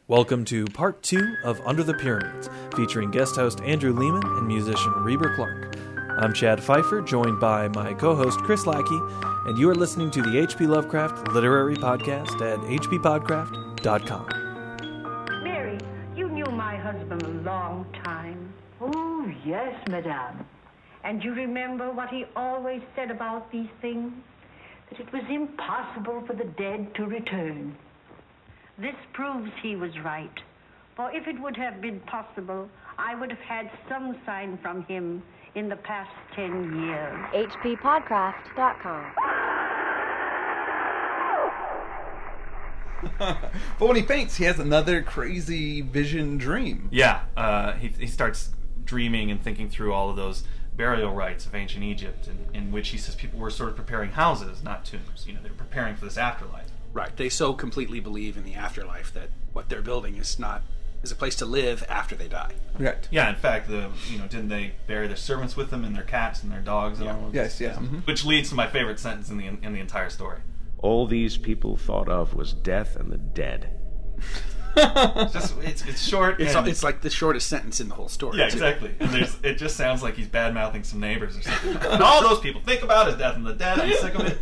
Welcome to part 2 of Under the Pyramids, featuring guest host Andrew Lehman and musician Reber Clark. I'm Chad Pfeiffer, joined by my co-host Chris Lackey, and you are listening to the H.P. Lovecraft Literary Podcast at hppodcraft.com. Mary, you knew my husband a long time. Oh, yes, madame. And you remember what he always said about these things? That it was impossible for the dead to return. This proves he was right. For if it would have been possible, I would have had some sign from him in the past 10 years. hppodcraft.com. But when he faints, he has another crazy vision dream. Yeah, he starts dreaming and thinking through all of those burial rites of ancient Egypt, in which he says people were sort of preparing houses, not tombs. You know, they're preparing for this afterlife. Right. They so completely believe in the afterlife that what they're building is a place to live after they die. Right. Yeah, in fact, didn't they bury their servants with them and their cats and their dogs and all of Yes, this? yeah. Mm-hmm. Which leads to my favorite sentence in the entire story. All these people thought of was death and the dead. It's short. It's like the shortest sentence in the whole story. Yeah, too. exactly. And it just sounds like he's bad-mouthing some neighbors or something. And all those people think about is death and the dead. I'm sick of it.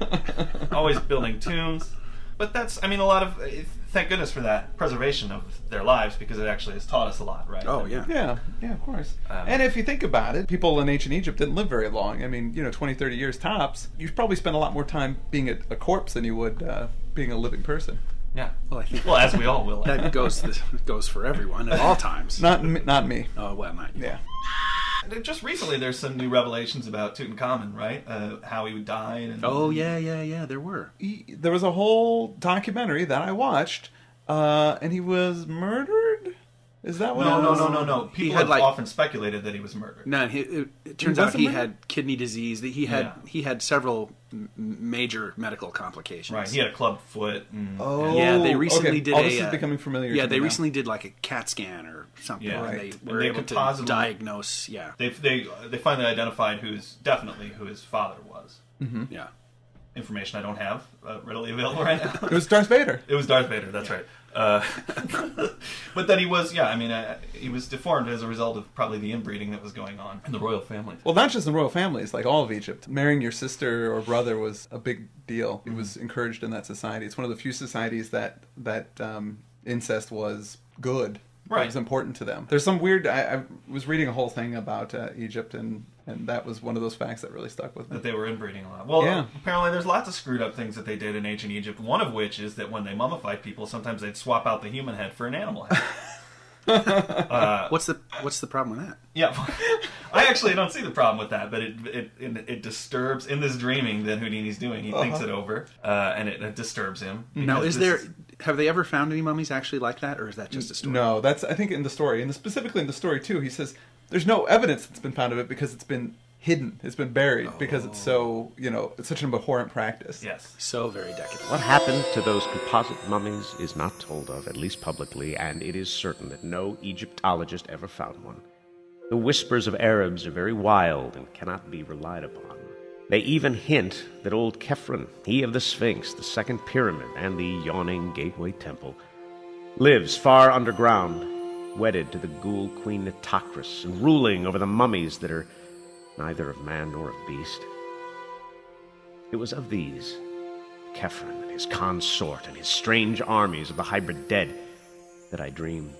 Always building tombs. But that's, a lot of, thank goodness for that preservation of their lives, because it actually has taught us a lot, right? Oh, yeah. Yeah, of course. And if you think about it, people in ancient Egypt didn't live very long. 20, 30 years tops. You probably spend a lot more time being a corpse than you would being a living person. Yeah. Well, I think as we all will. that goes for everyone at all times. Not me. Oh, well, not you. Yeah. Just recently, there's some new revelations about Tutankhamun, right? How he died. And, Oh, yeah, there were. There was a whole documentary that I watched, and he was murdered? Is that what it was? No. People had, have often speculated that he was murdered. No, it turns out he had kidney disease. He had several major medical complications. Right, he had a clubbed foot. And, Yeah, they recently did this is becoming familiar. Yeah, to they me now. recently did like a CAT scan or something. Yeah, and right. they were able to diagnose. Yeah, They finally identified who his father was. Mm-hmm. Yeah. Information I don't have readily available right now. It was Darth Vader. It was Darth Vader, that's right. But then he was, he was deformed as a result of probably the inbreeding that was going on in the royal family. Well, not just the royal families, like all of Egypt. Marrying your sister or brother was a big deal. It was encouraged in that society. It's one of the few societies that incest was good. Right. It was important to them. There's some weird... I was reading a whole thing about Egypt, and that was one of those facts that really stuck with me. That they were inbreeding a lot. Well, apparently there's lots of screwed up things that they did in ancient Egypt, one of which is that when they mummified people, sometimes they'd swap out the human head for an animal head. What's the problem with that? Yeah, I actually don't see the problem with that, but it disturbs, in this dreaming that Houdini's doing, he thinks it over, and it disturbs him. Now, have they ever found any mummies actually like that, or is that just a story? No, that's, I think, in the story. And specifically in the story, too, he says there's no evidence that's been found of it because it's been hidden. It's been buried because it's so, it's such an abhorrent practice. Yes. So very decadent. What happened to those composite mummies is not told of, at least publicly, and it is certain that no Egyptologist ever found one. The whispers of Arabs are very wild and cannot be relied upon. They even hint that old Khephren, he of the Sphinx, the second pyramid, and the yawning gateway temple, lives far underground, wedded to the ghoul queen Nitocris, and ruling over the mummies that are neither of man nor of beast. It was of these, Khephren and his consort and his strange armies of the hybrid dead, that I dreamed,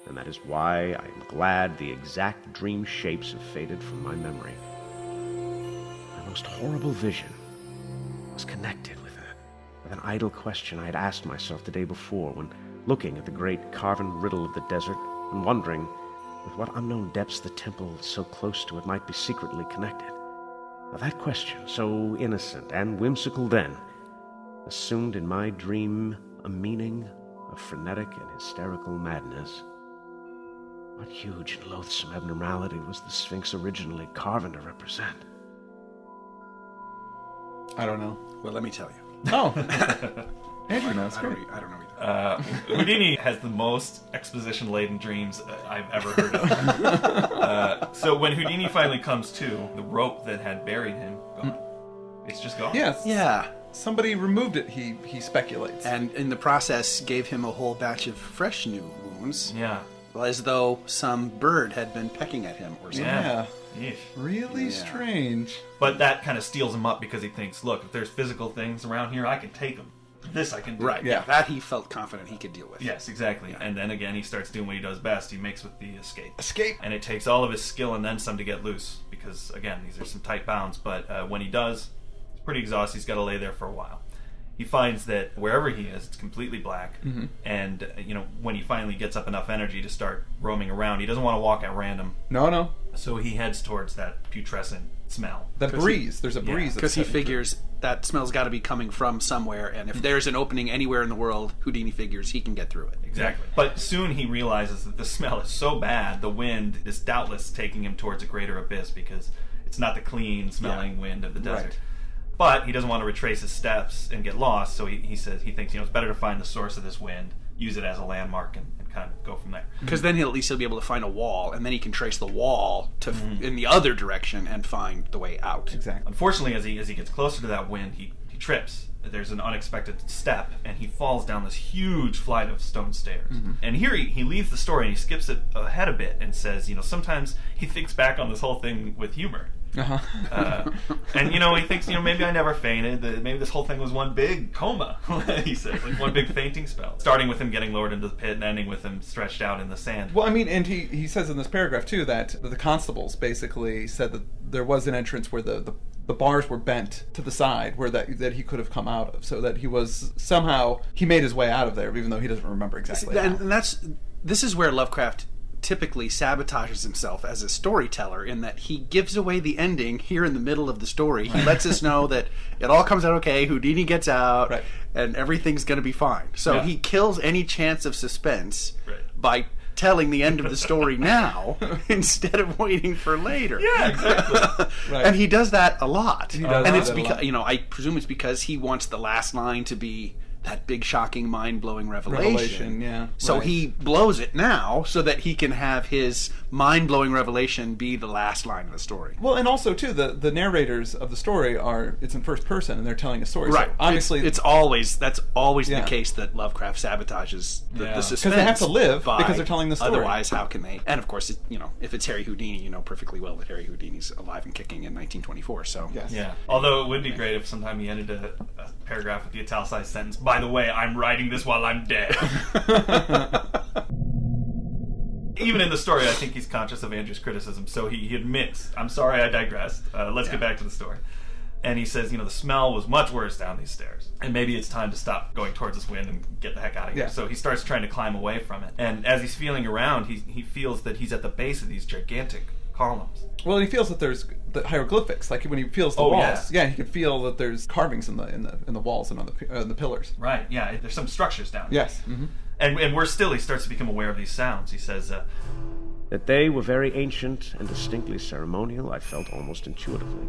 and that is why I am glad the exact dream shapes have faded from my memory. My most horrible vision was connected with an idle question I had asked myself the day before when looking at the great carven riddle of the desert and wondering with what unknown depths the temple so close to it might be secretly connected. Now that question, so innocent and whimsical then, assumed in my dream a meaning of frenetic and hysterical madness. What huge and loathsome abnormality was the Sphinx originally carven to represent? I don't know. Well, let me tell you. Oh. Andrew knows. I don't know either. Houdini has the most exposition-laden dreams I've ever heard of. So when Houdini finally comes to, the rope that had buried him, gone. It's just gone. Yes. Yeah. Somebody removed it, he speculates. And in the process gave him a whole batch of fresh new wounds bones. Yeah. As though some bird had been pecking at him or something. Yeah. Yeesh. Really strange. But that kind of steels him up because he thinks, look, if there's physical things around here, I can take them. This I can do. Right, Yeah. That he felt confident he could deal with. Yes, exactly. Yeah. And then again, he starts doing what he does best. He makes with the escape. Escape. And it takes all of his skill and then some to get loose. Because, again, these are some tight bounds. But when he does, he's pretty exhausted. He's got to lay there for a while. He finds that wherever he is, it's completely black. Mm-hmm. And, when he finally gets up enough energy to start roaming around, he doesn't want to walk at random. No. So he heads towards that putrescent smell. That breeze. There's a breeze. Because he figures that smell's got to be coming from somewhere, and if there's an opening anywhere in the world, Houdini figures he can get through it. Exactly. But soon he realizes that the smell is so bad, the wind is doubtless taking him towards a greater abyss because it's not the clean smelling wind of the desert. Right. But he doesn't want to retrace his steps and get lost, so he thinks it's better to find the source of this wind, use it as a landmark, and kind of go from there. Because then he'll at least be able to find a wall, and then he can trace the wall to in the other direction and find the way out. Exactly. Unfortunately, as he gets closer to that wind, he trips. There's an unexpected step, and he falls down this huge flight of stone stairs. And here he leaves the story, and he skips it ahead a bit and says, sometimes he thinks back on this whole thing with humor. And he thinks, maybe I never fainted. Maybe this whole thing was one big coma. He says, like one big fainting spell, starting with him getting lowered into the pit and ending with him stretched out in the sand. Well, I mean, and he says in this paragraph too that the constables basically said that there was an entrance where the bars were bent to the side where that he could have come out of, so that he was somehow he made his way out of there, even though he doesn't remember exactly how. And this is where Lovecraft typically sabotages himself as a storyteller, in that he gives away the ending here in the middle of the story. He lets us know that it all comes out okay, Houdini gets out, right, and everything's going to be fine. So he kills any chance of suspense by telling the end of the story now instead of waiting for later. Yeah, exactly. Right. And he does that a lot. And it's that a because lot. I presume it's because he wants the last line to be that big, shocking, mind-blowing revelation. Yeah. So right. he blows it now so that he can have his mind-blowing revelation be the last line of the story. Well, and also too, the narrators of the story it's in first person and they're telling a story. Right. So obviously, that's always the case that Lovecraft sabotages the suspense. Because they have to live because they're telling the story. Otherwise, how can they? And of course, if it's Harry Houdini, you know perfectly well that Harry Houdini's alive and kicking in 1924. So yes. Yeah. Although it would be great if sometime he ended a paragraph with the italicized sentence, by the way, I'm writing this while I'm dead. Even in the story, I think he's conscious of Andrew's criticism, so he admits, I'm sorry I digressed. Let's get back to the story. And he says, the smell was much worse down these stairs. And maybe it's time to stop going towards this wind and get the heck out of here. Yeah. So he starts trying to climb away from it. And as he's feeling around, he feels that he's at the base of these gigantic columns. Well, he feels that there's the hieroglyphics. Like when he feels the walls, he can feel that there's carvings in the walls and on the pillars. Right. Yeah. There's some structures down there. Yes. Mm-hmm. And worse still, he starts to become aware of these sounds. He says that they were very ancient and distinctly ceremonial, I felt almost intuitively.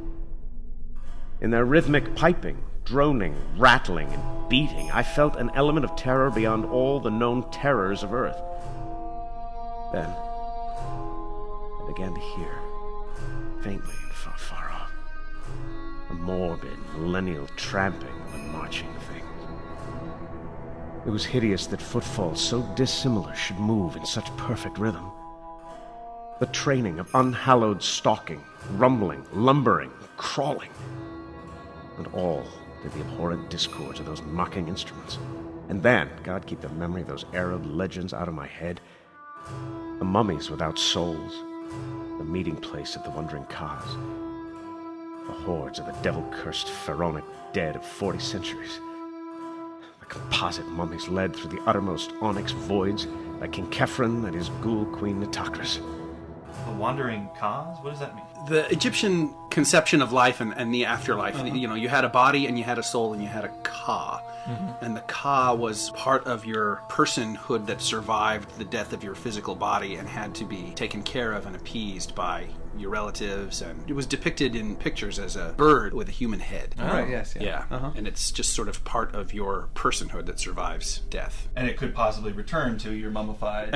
In their rhythmic piping, droning, rattling, and beating, I felt an element of terror beyond all the known terrors of Earth. Then I began to hear, faintly and far off, a morbid, millennial tramping of marching things. It was hideous that footfalls so dissimilar should move in such perfect rhythm. The training of unhallowed stalking, rumbling, lumbering, crawling, and all to the abhorrent discords of those mocking instruments. And then, God keep the memory of those Arab legends out of my head, the mummies without souls, the meeting place of the wandering Khas, the hordes of the devil-cursed pharaonic dead of 40 centuries, the composite mummies led through the uttermost onyx voids by King Khephren and his ghoul queen Nitocris. the wandering Khas? What does that mean? The Egyptian conception of life and the afterlife, you had a body and you had a soul and you had a Ka. Mm-hmm. And the Ka was part of your personhood that survived the death of your physical body and had to be taken care of and appeased by your relatives. And it was depicted in pictures as a bird with a human head. Oh. Right, yes. Yeah. Uh-huh. And it's just sort of part of your personhood that survives death. And it could possibly return to your mummified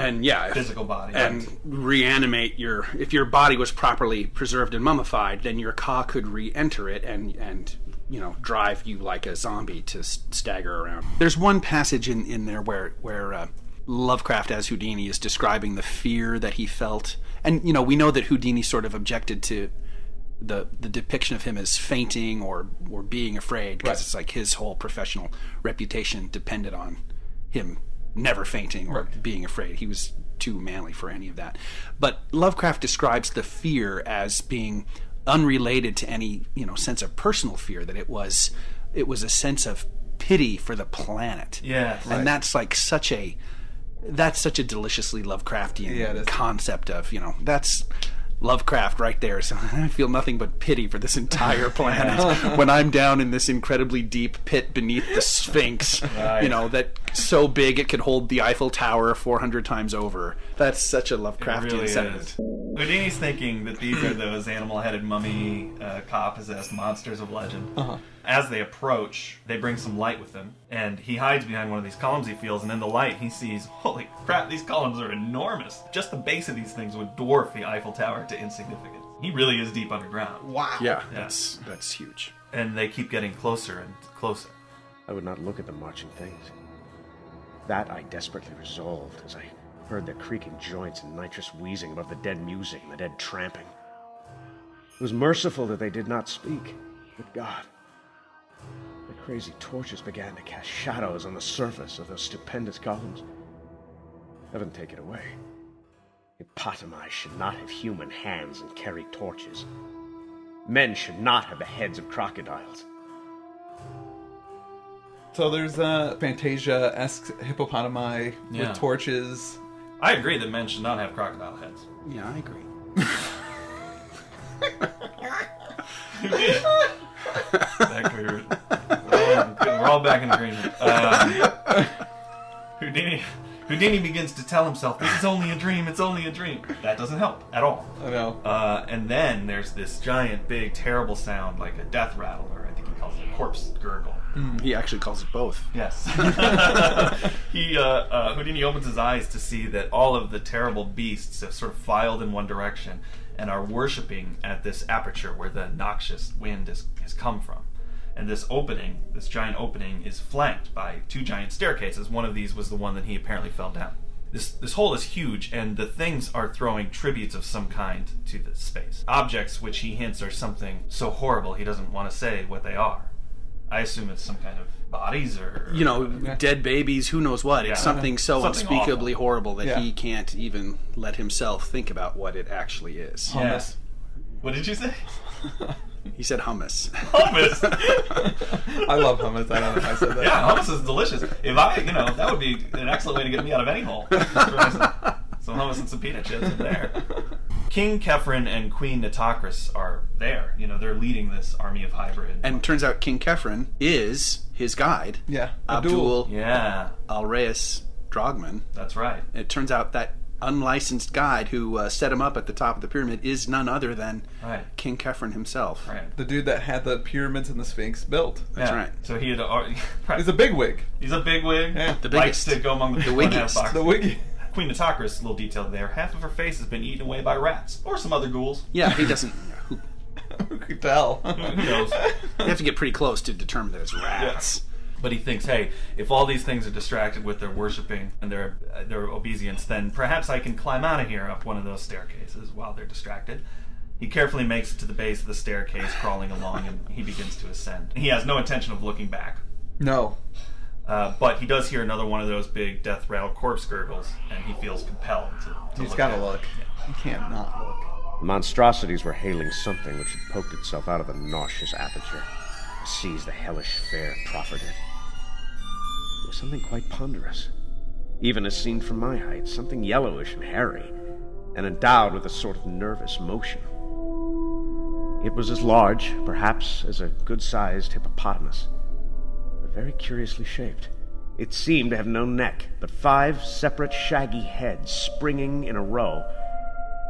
physical body. And reanimate if your body was properly preserved and mummified, then your Ka could re-enter it and drive you like a zombie to stagger around. There's one passage in there where Lovecraft as Houdini is describing the fear that he felt. And, we know that Houdini sort of objected to the depiction of him as fainting or being afraid, because it's like his whole professional reputation depended on him never fainting or being afraid. He was too manly for any of that. But Lovecraft describes the fear as being unrelated to any, sense of personal fear, that it was a sense of pity for the planet. Yeah. And that's like such a deliciously Lovecraftian concept of, that's Lovecraft right there. So I feel nothing but pity for this entire planet when I'm down in this incredibly deep pit beneath the Sphinx, that so big it could hold the Eiffel Tower 400 times over. That's such a Lovecraftian really sentiment. Houdini's thinking that these are those animal-headed mummy ka-possessed monsters of legend. As they approach, they bring some light with them, and he hides behind one of these columns he feels, and in the light he sees, holy crap, these columns are enormous. Just the base of these things would dwarf the Eiffel Tower to insignificance. He really is deep underground. Wow. Yeah. That's huge. And they keep getting closer and closer. I would not look at the marching things. That I desperately resolved as I heard their creaking joints and nitrous wheezing above the dead music and the dead tramping. It was merciful that they did not speak. Good God. The crazy torches began to cast shadows on the surface of those stupendous columns. Heaven take it away. Hippopotami should not have human hands and carry torches. Men should not have the heads of crocodiles. So there's a Fantasia-esque hippopotami with torches. I agree that men should not have crocodile heads. Yeah, I agree. We're all back in agreement. Houdini begins to tell himself, this is only a dream, it's only a dream. That doesn't help at all. I know. And then there's this giant, big, terrible sound like a death rattle, or I think he calls it a corpse gurgle. He actually calls it both. Yes. Houdini opens his eyes to see that all of the terrible beasts have sort of filed in one direction and are worshipping at this aperture where the noxious wind has come from. And this opening, this giant opening, is flanked by two giant staircases. One of these was the one that he apparently fell down. This hole is huge, and the things are throwing tributes of some kind to the space. Objects which he hints are something so horrible he doesn't want to say what they are. I assume it's some kind of bodies or... dead babies, who knows what. It's something so unspeakably awful. horrible that he can't even let himself think about what it actually is. Hummus. What did you say? He said hummus. Hummus! I love hummus. I don't know if I said that. Yeah, hummus is delicious. If I, that would be an excellent way to get me out of any hole. Some hummus and some peanut chips in there. King Kefren and Queen Nitocris are there. They're leading this army of hybrid. And it turns out King Kefren is his guide. Yeah. Abdul Yeah. Al-Reyes Drogman. That's right. It turns out that unlicensed guide who set him up at the top of the pyramid is none other than King Kefren himself. Right. The dude that had the pyramids and the Sphinx built. That's right. So he had... He's a bigwig. He's a bigwig. Yeah. The Likes biggest. to go among the people in half boxes. The wiggy. Queen Nitocris, a little detail there, half of her face has been eaten away by rats. Or some other ghouls. Yeah, he doesn't... Who Who could tell? Who knows? You have to get pretty close to determine that it's rats. But he thinks, hey, if all these things are distracted with their worshipping and their obeisance, then perhaps I can climb out of here up one of those staircases while they're distracted. He carefully makes it to the base of the staircase, crawling along, and he begins to ascend. He has no intention of looking back. No. But he does hear another one of those big death rattle corpse gurgles, and he feels compelled to He's look got to at it. look. He can't not look. The monstrosities were hailing something which had poked itself out of the nauseous aperture. I seized the hellish fare, proffered it. It was something quite ponderous. Even as seen from my height, something yellowish and hairy, and endowed with a sort of nervous motion. It was as large, perhaps, as a good-sized hippopotamus, but very curiously shaped. It seemed to have no neck, but 5 separate shaggy heads springing in a row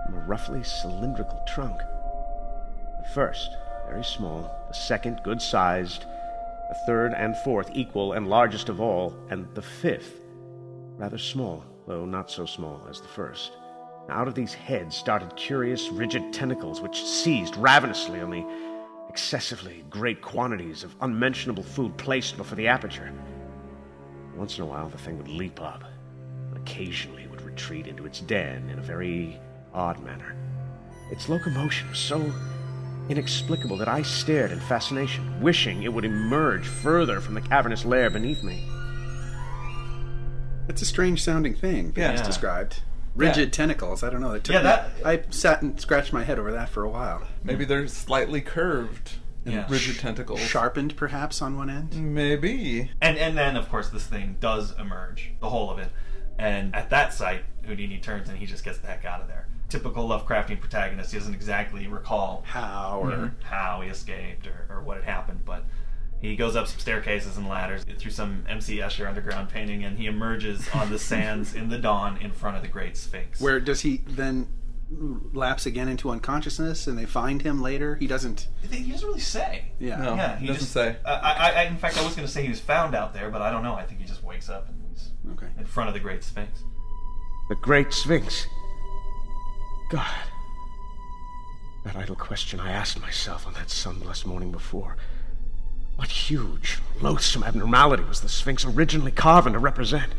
from a roughly cylindrical trunk. The first, very small, the second, good-sized, the third and fourth, equal and largest of all, and the fifth, rather small, though not so small as the first. Out of these heads started curious, rigid tentacles which seized ravenously on the excessively great quantities of unmentionable food placed before the aperture. Once in a while, the thing would leap up. A occasionally would retreat into its den in a very odd manner. Its locomotion was so inexplicable that I stared in fascination, wishing it would emerge further from the cavernous lair beneath me. It's a strange sounding thing that he's described. Rigid tentacles. I don't know. I sat and scratched my head over that for a while. Maybe they're slightly curved and rigid tentacles. Sharpened, perhaps, on one end? Maybe. And then, of course, this thing does emerge, the whole of it. And at that sight, Houdini turns and he just gets the heck out of there. Typical Lovecraftian protagonist. He doesn't exactly recall how he escaped or what had happened, but he goes up some staircases and ladders through some M.C. Escher underground painting, and he emerges on the sands in the dawn in front of the Great Sphinx. Where does he then lapse again into unconsciousness, and they find him later? He doesn't really say. Yeah. No, Yeah, he doesn't say. In fact, I was going to say he was found out there, but I don't know. I think he just wakes up and he's in front of the Great Sphinx. The Great Sphinx. God. That idle question I asked myself on that sun-blessed morning before. What huge, loathsome abnormality was the Sphinx originally carven to represent?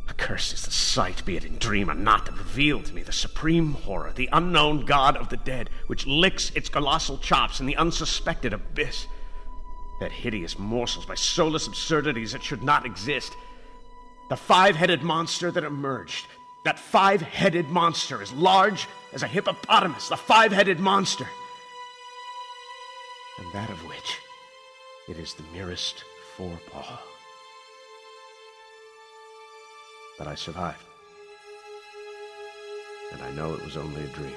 Accursed is the sight, be it in dream or not, that revealed to me the supreme horror, the unknown god of the dead, which licks its colossal chops in the unsuspected abyss. Fed hideous morsels by soulless absurdities that should not exist. The five-headed monster that emerged. That five-headed monster, as large as a hippopotamus, the five-headed monster. And that of which it is the merest forepaw. But I survived. And I know it was only a dream.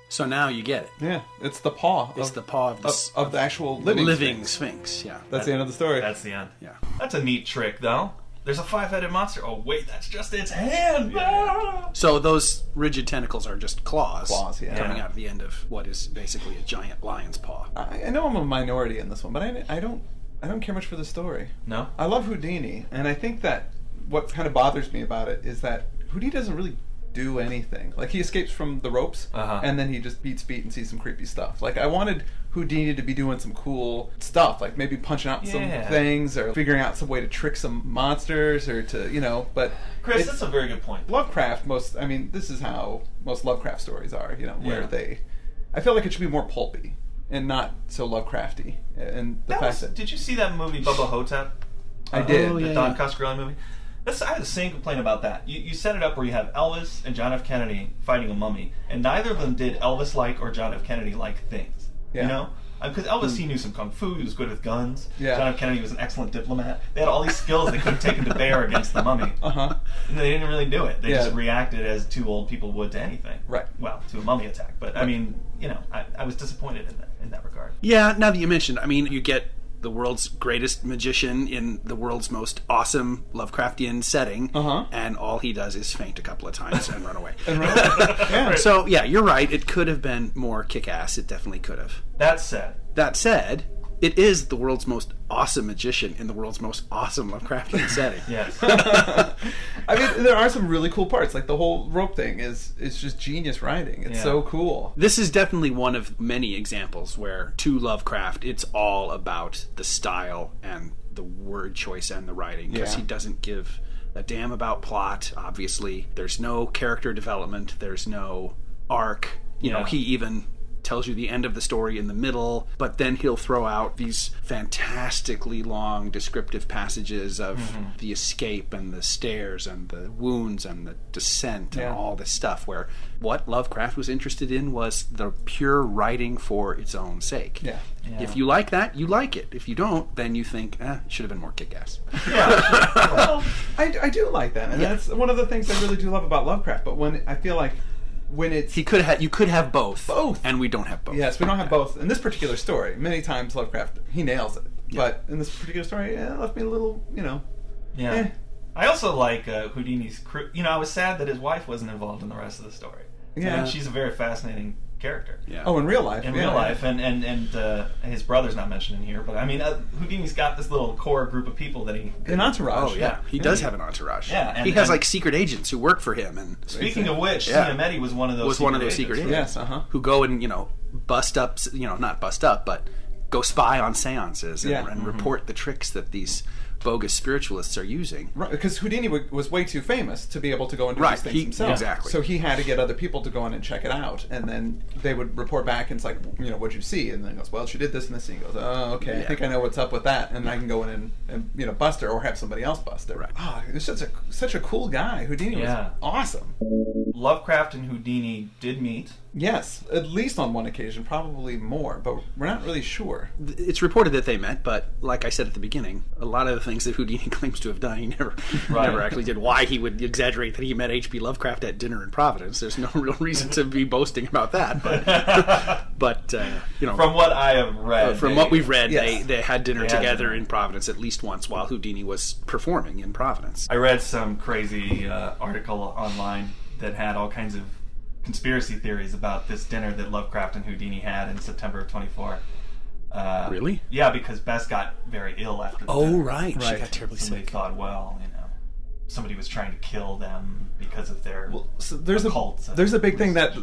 So now you get it. Yeah, it's the paw. It's the paw of the actual living Sphinx. Yeah, that's the end of the story. That's the end. Yeah, that's a neat trick, though. There's a five-headed monster. Oh wait, that's just its hand. Yeah. So those rigid tentacles are just claws. Coming Yeah. out of the end of what is basically a giant lion's paw. I know I'm a minority in this one, but I don't care much for the story. No, I love Houdini, and I think that what kind of bothers me about it is that Houdini doesn't really do anything. Like, he escapes from the ropes, and then he just beats feet and sees some creepy stuff. Like, I wanted Houdini to be doing some cool stuff, like maybe punching out some things, or figuring out some way to trick some monsters, or to, but... Chris, that's a very good point. Lovecraft, this is how most Lovecraft stories are, where they... I feel like it should be more pulpy, and not so Lovecrafty. And the fact that... Did you see that movie, Bubba Hotep? I did. The Don Coscarelli movie? I had the same complaint about that. You set it up where you have Elvis and John F. Kennedy fighting a mummy, and neither of them did Elvis-like or John F. Kennedy-like things. Yeah. Because Elvis, he knew some kung fu, he was good with guns. Yeah. John F. Kennedy was an excellent diplomat. They had all these skills they could have taken to bear against the mummy. And they didn't really do it. They just reacted as two old people would to anything. Right. Well, to a mummy attack. But, I mean, I was disappointed in that regard. Yeah, now that you mentioned, you get the world's greatest magician in the world's most awesome Lovecraftian setting, and all he does is faint a couple of times and run away. So, yeah, you're right. It could have been more kick-ass. It definitely could have. That said, it is the world's most awesome magician in the world's most awesome Lovecraftian setting. Yes. There are some really cool parts. Like, the whole rope thing is just genius writing. It's so cool. This is definitely one of many examples where, to Lovecraft, it's all about the style and the word choice and the writing. Because he doesn't give a damn about plot, obviously. There's no character development. There's no arc. He even tells you the end of the story in the middle, but then he'll throw out these fantastically long descriptive passages of the escape and the stairs and the wounds and the descent and all this stuff, where what Lovecraft was interested in was the pure writing for its own sake. If you like that, you like it. If you don't, then you think, it should have been more kick-ass. Well, I do like that, and that's one of the things I really do love about Lovecraft, but when I feel like you could have both, and we don't have both. Yes, we don't have both in this particular story. Many times Lovecraft, he nails it, but in this particular story, it left me a little, I also like Houdini's crew. I was sad that his wife wasn't involved in the rest of the story. She's a very fascinating character. Oh, in real life. And his brother's not mentioned in here, but Houdini's got this little core group of people that an entourage. Oh yeah, he does have an entourage. Yeah, he has like secret agents who work for him. And speaking of which, Ciametti was one of those. Secret agents. Yes, who go and bust up. Not bust up, but go spy on seances and, Yeah. and report the tricks that these bogus spiritualists are using. Right, because Houdini was way too famous to be able to go and do Right, these things himself. exactly. So he had to get other people to go in and check it out, and then they would report back, and it's like, what'd you see? And then he goes, well, she did this and this, and he goes, oh, okay, I Yeah. think I know what's up with that, and I can go in and bust her, or have somebody else bust her. Right. Oh, he was such a cool guy. Houdini Yeah. was awesome. Lovecraft and Houdini did meet. Yes, at least on one occasion, probably more, but we're not really sure. It's reported that they met, but like I said at the beginning, a lot of the things that Houdini claims to have done, he never actually did. Why he would exaggerate that he met H.P. Lovecraft at dinner in Providence, there's no real reason to be boasting about that. But From what I have read, from what we've read, Yes. they had dinner They had together dinner. in Providence at least once while Houdini was performing in Providence. I read some crazy article online that had all kinds of conspiracy theories about this dinner that Lovecraft and Houdini had in September of 24. Really? Yeah, because Bess got very ill after the Oh, dinner. right. She Right. got terribly Somebody sick. thought, well, somebody was trying to kill them because of their So there's occult. there's a big thing that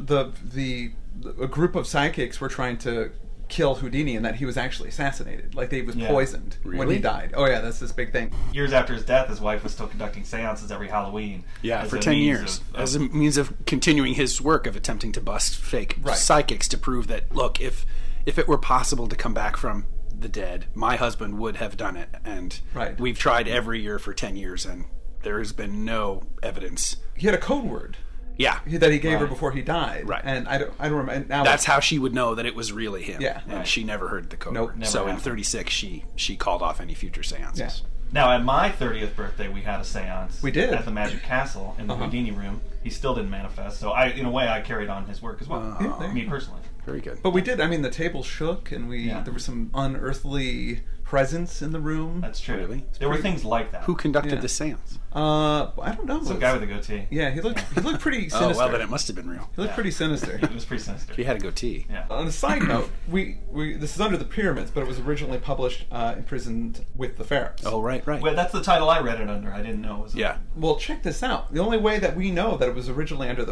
a group of psychics were trying to kill Houdini, and that he was actually assassinated, like he was Yeah. poisoned when Really? he died. Oh yeah, that's this big thing. Years after his death, his wife was still conducting seances every Halloween. Yeah, as for a 10 means years. of- As a means of continuing his work of attempting to bust fake Right. psychics to prove that, look, if it were possible to come back from the dead, my husband would have done it. And Right. we've tried every year for 10 years, and there has been no evidence. He had a code word Yeah. that he gave her Right. before he died. Right. And I don't remember. And now That's how she would know that it was really him. Yeah. And Right. she never heard the code Nope. word. Never So in happened. 36, she called off any future seances. Yeah. Now, at my 30th birthday, we had a seance. We did. At the Magic Castle in the Houdini room. He still didn't manifest, so in a way, I carried on his work as well. Yeah, there Me you go. personally. Very good. But we did. I mean, the table shook, and Yeah. there was some unearthly presence in the room. That's true. Really? There were things like that. Who conducted Yeah. the seance? I don't know. Some guy with a goatee. Yeah, he looked pretty Oh, sinister. well, then it must have been real. He looked pretty sinister. It was pretty sinister. He had a goatee. Yeah. On a side note, we this is Under the Pyramids, but it was originally published Imprisoned with the Pharaohs. Oh, right. Well, that's the title I read it under. I didn't know it was. Yeah. Well, check this out. The only way that we know that it was originally under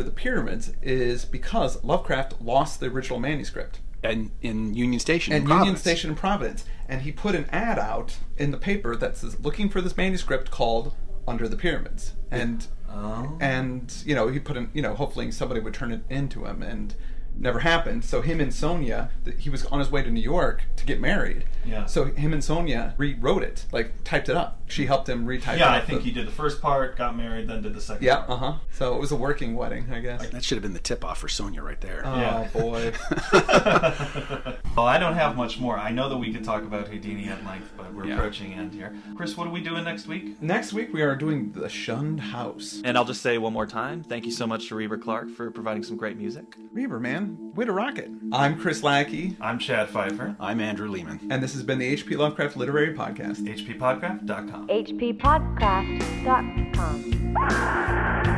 the Pyramids is because Lovecraft lost the original manuscript. And in Union Station. And in Union Providence. Station in Providence, and he put an ad out in the paper that says looking for this manuscript called Under the Pyramids, and he put in hopefully somebody would turn it into him, and never happened. So him and Sonia, he was on his way to New York to get married. Yeah. So him and Sonia rewrote it, like typed it up. She helped him retype it Yeah, up. I think he did the first part, got married, then did the second Yeah, part. So it was a working wedding, I guess. That should have been the tip-off for Sonia right there. Oh Yeah. boy. Well, I don't have much more. I know that we could talk about Houdini at length, but we're Yeah. approaching end here. Chris, what are we doing next week? Next week we are doing The Shunned House. And I'll just say one more time, thank you so much to Reber Clark for providing some great music. Reber, man, way to rock it. I'm Chris Lackey, I'm Chad Pfeiffer. I'm Andrew Lehman. and this has been the H.P. Lovecraft Literary Podcast. HPPodcraft.com. hppodcraft.com.